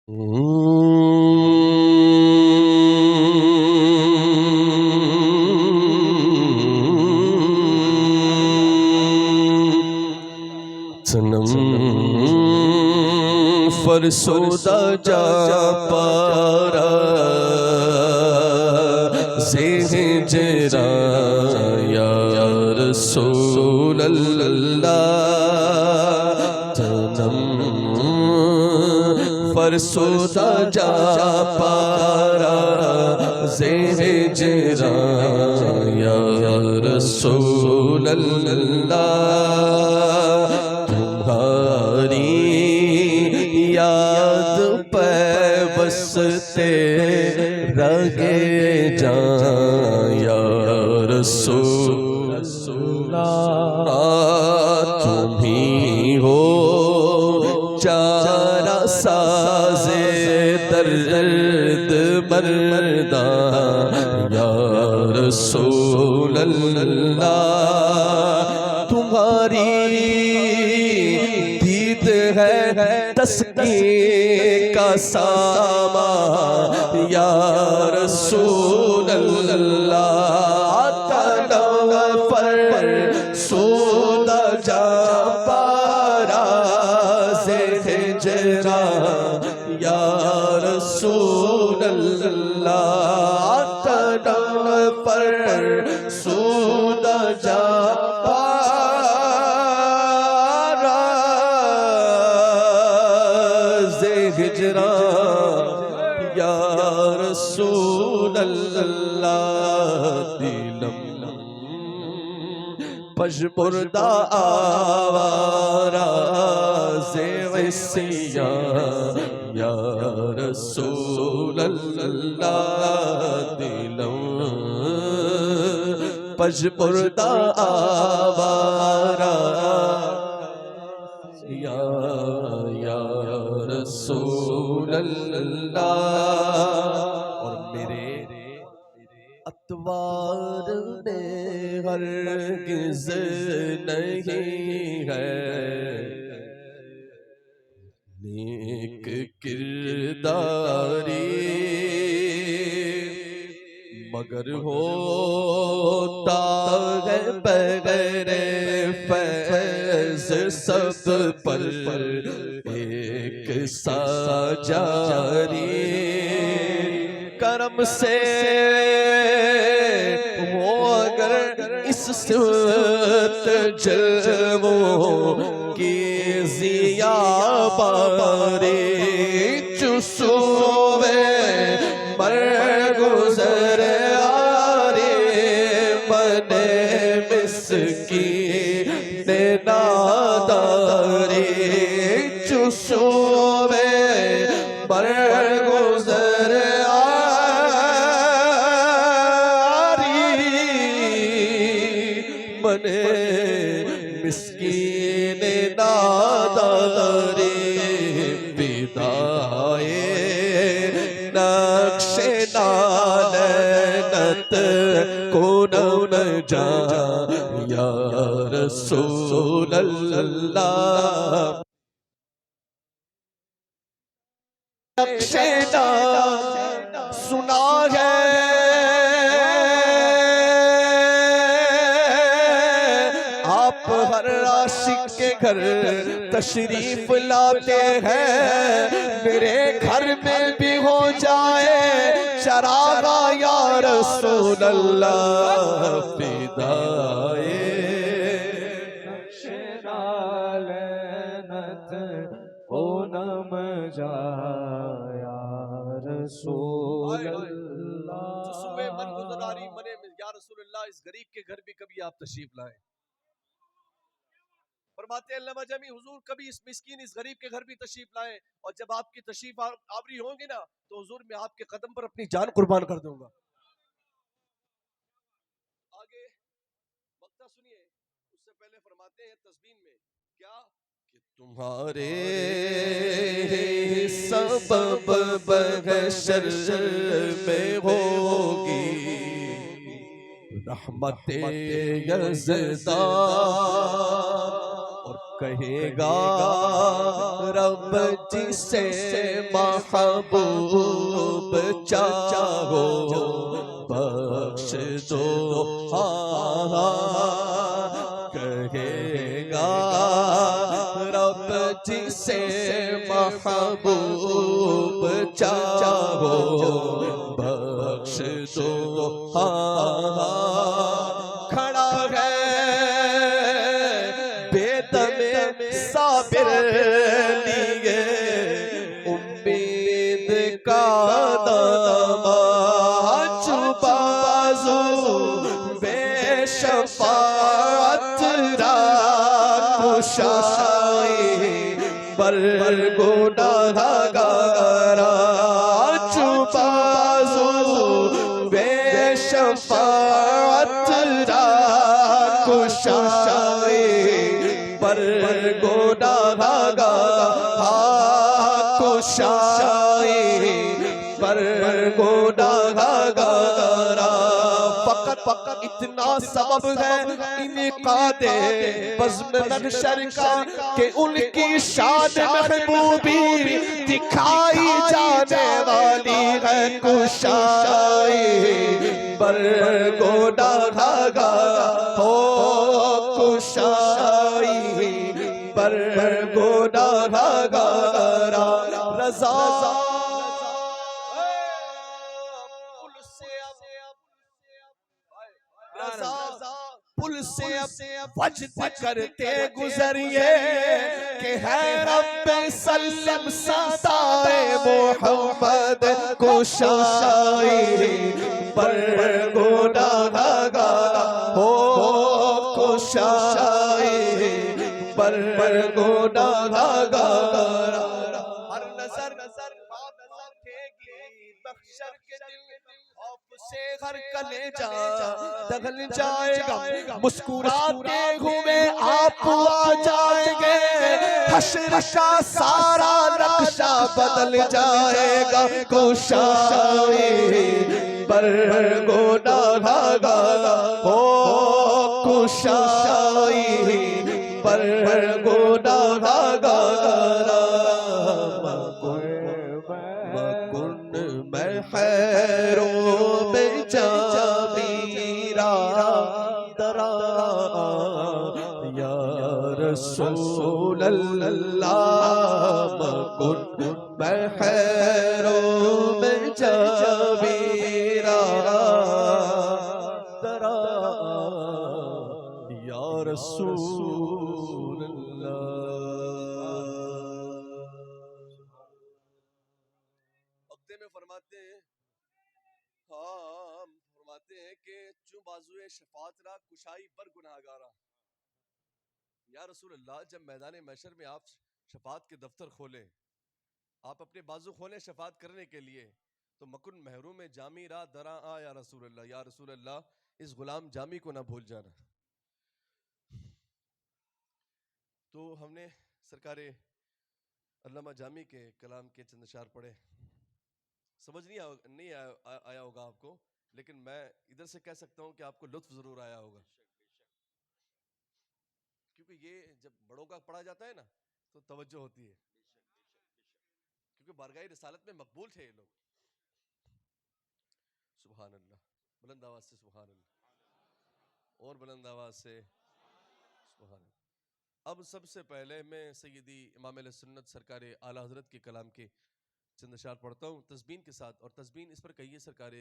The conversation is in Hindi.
सनम फरसोदा जा पारा ज़ेहरा या रसूल अल्लाह। सनम फरसोदा जा पारा ज़ेहरा या रसूल अल्लाह। याद पे बसते रगे जा या रसूल अल्लाह। तुम ही हो चारा साज़े दर्द मर्दा या रसूल अल्लाह। तुम्हारी है तस्कीन का सामा या रसूल अल्लाह। तलब पर सोदा जा पारा से हिजरा या रसूल अल्लाह। तलब पर सोदा जा हिजरा या रसूल अल्लाह। दिलम पशपुरदा आवारा ज़ेवसिया या रसूल अल्लाह। दिलम पशपुरदा आवारा या रसूल अल्लाह। और मेरे अतवार में हरगिज़ नहीं है नेक किरदारी, मगर होता है बगैर फैज़ सब पर एक सा जारी। करम से वो अगर इस सिमत जलवों की ज़िया बारी चुसूवे मर गुज़र आरे बने मिस्कीन नादारी। चुसूवे मर गुज़र आरी बने मिस्कीन नादारी। विदाए नक्शे नालनत को न जा या रसूल अल्लाह। नक्शे सुना है आप हर आशिक के घर तशरीफ लाते हैं। मेरे घर में भी हो जाए चरागा या रसूल अल्लाह। फिदाए नक्शे नालनत ओ नम जा या रसूल अल्लाह। सुबह मन गुज़रारी मने या रसूल अल्लाह। इस गरीब के घर भी कभी आप तशरीफ लाएं। फरमाते हैं अल्लामा जमी हुजूर कभी इस मिस्कीन इस गरीब के घर भी तशरीफ लाएं, और जब आपकी तशरीफ आवरी होंगी ना तो हुजूर मैं आपके कदम पर अपनी जान कुर्बान कर दूंगा। आगे वक्ता सुनिए, उससे पहले फरमाते हैं तस्बीह में क्या कि तुम्हारे सबब बहशर में होगी रहमते यज़दा। और कहेगा रब जिसे महबूब चाहो बख्श दो, कहेगा रब जिसे महबूब चाहो बख्श दो, खड़ा है बेदमे साबिर लिए उम्मीद का दामा चुबाजू बेशफाअत कुशाई पर गुनाहगारा चुबाजू बेशफाअत कुशाई पर गुनाहगारा कुशाई पर गुनाहगारा फकत इतना सबब है इनकादे बज़्म महशर का कि उनकी शान महबूबी दिखाई जाने वाली है कुशाई पर गुनाहगारा हो कुशाई पर गुनाहगारा रज़ा पुल से वजद करते गुजरिए कि है रब सल्लम सदाए मोहम्मद कुशाई पर गुनाहगारा हो कुशाई पर गुनाहगारा हर नजर महशर के दिन से हर कलेजा दगल जाएगा, मुस्कुराते हुए आप आ जाएंगे, हश्र का सारा नक्शा बदल जाएगा कुशाई पर गुनाहगारा हो कुशाई पर गुनाहगारा मकुन में खैरो में जामीरा दरा या रसूल अल्लाह मकुन में खैरो में जामीरा दरा या रसूल फरमाते हैं फरमाते हैं कि चू बाजुए शफात रा कुशाई पर गुनाहगारा। या रसूल अल्लाह, जब मैदान महशर में आप शफात के दफ्तर खोले, आप अपने बाजू खोले शफात करने के लिए, तो मकुन महरूम में जामी रा दरा आ या रसूल अल्लाह, या रसूल अल्लाह इस गुलाम जामी को ना भूल जाना। तो हमने सरकार अल्लामा जामी के कलाम के चंद अशार पढ़े, समझ नहीं आया होगा आपको, लेकिन मैं इधर से कह सकता हूं कि आपको लुत्फ जरूर आया होगा, क्योंकि ये जब बड़ों का पढ़ा जाता है ना तो तवज्जो होती है, क्योंकि बारगाह रिसालत में मकबूल थे ये लोग। सुभान अल्लाह, बुलंद आवाज से सुभान अल्लाह, और बुलंद आवाज से सुभान अल्लाह। अब सबसे पहले मैं सैयदी इमाम अहले सुन्नत सरकार आला हजरत के कलाम के चंद अशार पढ़ता हूँ तस्बीन के साथ, और तस्बीन इस पर कहिए सरकार